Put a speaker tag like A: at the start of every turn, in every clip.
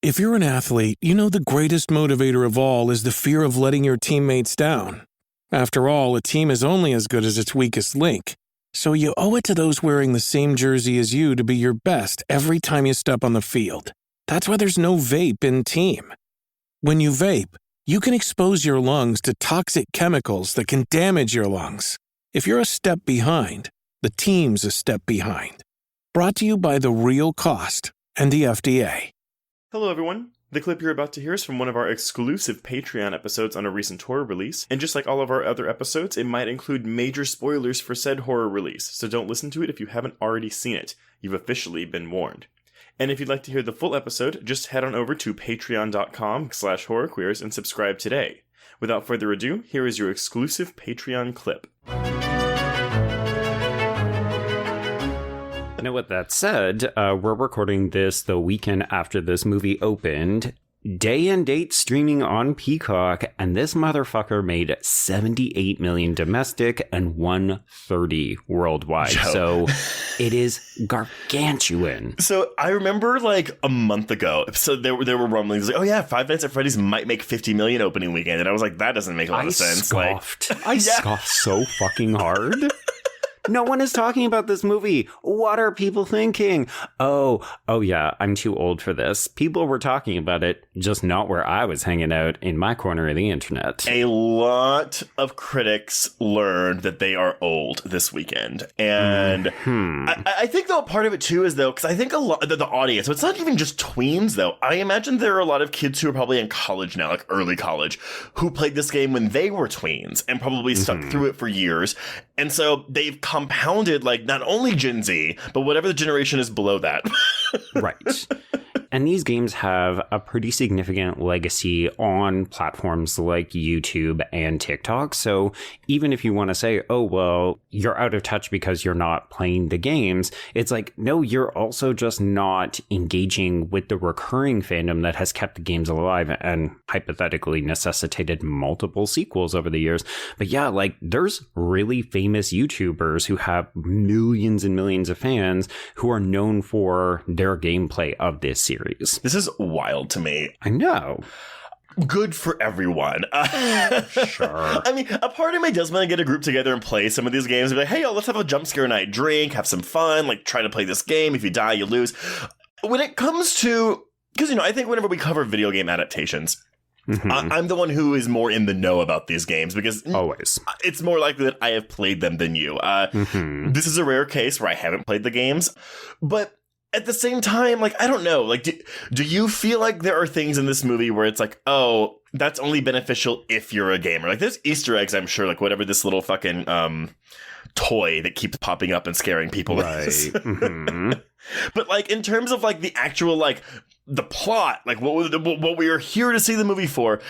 A: If you're an athlete, you know the greatest motivator of all is the fear of letting your teammates down. After all, a team is only as good as its weakest link. So you owe it to those wearing the same jersey as you to be your best every time you step on the field. That's why there's no vape in team. When you vape, you can expose your lungs to toxic chemicals that can damage your lungs. If you're a step behind, the team's a step behind. Brought to you by The Real Cost and the FDA.
B: Hello everyone. The clip you're about to hear is from one of our exclusive Patreon episodes on a recent horror release, and just like all of our other episodes, it might include major spoilers for said horror release, so don't listen to it if you haven't already seen it. You've officially been warned. And if you'd like to hear the full episode, just head on over to patreon.com/horrorqueers and subscribe today. Without further ado, here is your exclusive Patreon clip.
C: Now, with that said, we're recording this the weekend after this movie opened. Day and date streaming on Peacock, and this motherfucker made $78 million domestic and $130 worldwide. So it is gargantuan.
B: So I remember like a month ago, so there were rumblings like, oh yeah, Five Nights at Freddy's might make $50 million opening weekend, and I was like, that doesn't make a lot of sense.
C: I scoffed so fucking hard. No one is talking about this movie. What are people thinking? Oh yeah, I'm too old for this. People were talking about it, just not where I was hanging out in my corner of the internet.
B: A lot of critics learned that they are old this weekend. And I think, though, part of it, too, is, though, because I think a lot of the audience, so it's not even just tweens, though. I imagine there are a lot of kids who are probably in college now, like early college, who played this game when they were tweens and probably stuck through it for years. And so they've compounded, like, not only Gen Z, but whatever the generation is below that.
C: Right. And these games have a pretty significant legacy on platforms like YouTube and TikTok. So even if you want to say, oh, well, you're out of touch because you're not playing the games, it's like, no, you're also just not engaging with the recurring fandom that has kept the games alive and hypothetically necessitated multiple sequels over the years. But yeah, like there's really famous YouTubers who have millions and millions of fans who are known for their gameplay of this series.
B: This is wild to me.
C: I know.
B: Good for everyone.
C: Sure.
B: I mean, a part of me does want to get a group together and play some of these games. Be like, hey, yo, let's have a jump scare night, drink, have some fun, like try to play this game. If you die, you lose. When it comes to, because, I think whenever we cover video game adaptations, I'm the one who is more in the know about these games because
C: always
B: it's more likely that I have played them than you. This is a rare case where I haven't played the games, but at the same time, like, I don't know, like, do you feel like there are things in this movie where it's like, oh, that's only beneficial if you're a gamer? Like, there's Easter eggs, I'm sure, like, whatever this little fucking toy that keeps popping up and scaring people is. But, like, in terms of, like, the actual, like, the plot, like, what we are here to see the movie for,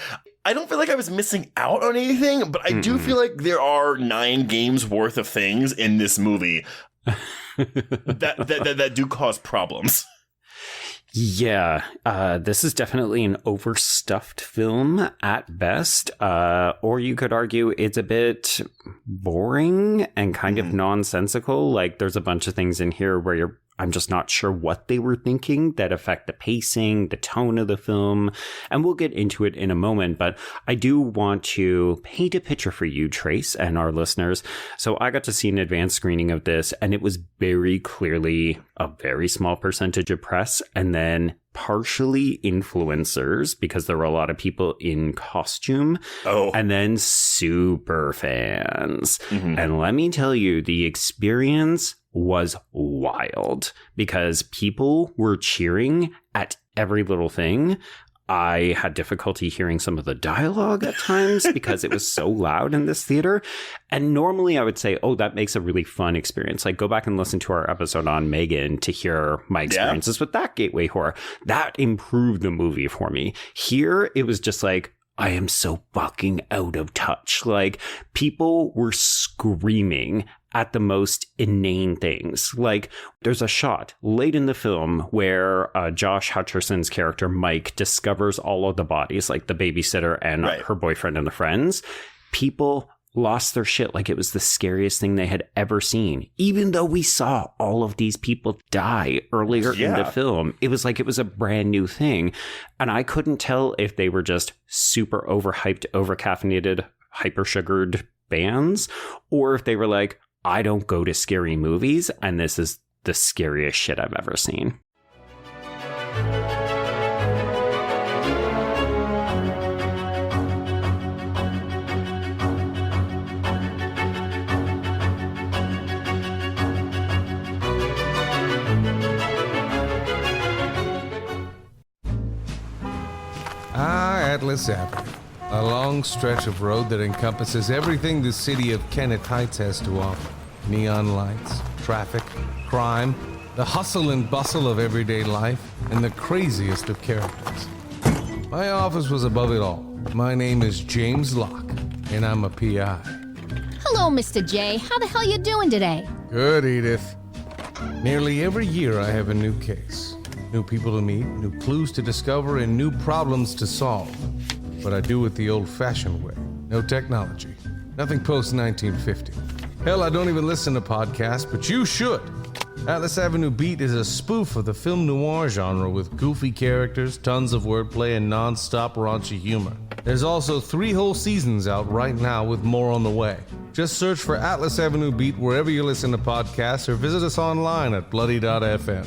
B: I don't feel like I was missing out on anything, but I do feel like there are 9 games worth of things in this movie that do cause problems.
C: Yeah, this is definitely an overstuffed film at best, or you could argue it's a bit boring and kind of nonsensical. Like there's a bunch of things in here where I'm just not sure what they were thinking that affect the pacing, the tone of the film, and we'll get into it in a moment. But I do want to paint a picture for you, Trace, and our listeners. So I got to see an advanced screening of this, and it was very clearly a very small percentage of press, and then partially influencers, because there were a lot of people in costume, and then super fans. And let me tell you, the experience was wild because people were cheering at every little thing. I had difficulty hearing some of the dialogue at times because it was so loud in this theater. And normally I would say, oh, that makes a really fun experience. Like go back and listen to our episode on Megan to hear my experiences with that gateway horror. That improved the movie for me. Here, it was just like, I am so fucking out of touch. Like people were screaming at the most inane things. Like there's a shot late in the film where Josh Hutcherson's character Mike discovers all of the bodies, like the babysitter and her boyfriend and the friends. People lost their shit like it was the scariest thing they had ever seen. Even though we saw all of these people die earlier in the film, it was like it was a brand new thing. And I couldn't tell if they were just super overhyped, overcaffeinated, hyper-sugared bands, or if they were like, I don't go to scary movies, and this is the scariest shit I've ever seen.
D: Atlas Avenue, a long stretch of road that encompasses everything the city of Kennett Heights has to offer. Neon lights, traffic, crime, the hustle and bustle of everyday life, and the craziest of characters. My office was above it all. My name is James Locke, and I'm a PI.
E: Hello, Mr. J. How the hell you doing today?
D: Good, Edith. Nearly every year I have a new case. New people to meet, new clues to discover, and new problems to solve. But I do it the old-fashioned way. No technology. Nothing post-1950. Hell, I don't even listen to podcasts, but you should. Atlas Avenue Beat is a spoof of the film noir genre with goofy characters, tons of wordplay, and non-stop raunchy humor. There's also 3 whole seasons out right now with more on the way. Just search for Atlas Avenue Beat wherever you listen to podcasts or visit us online at bloody.fm.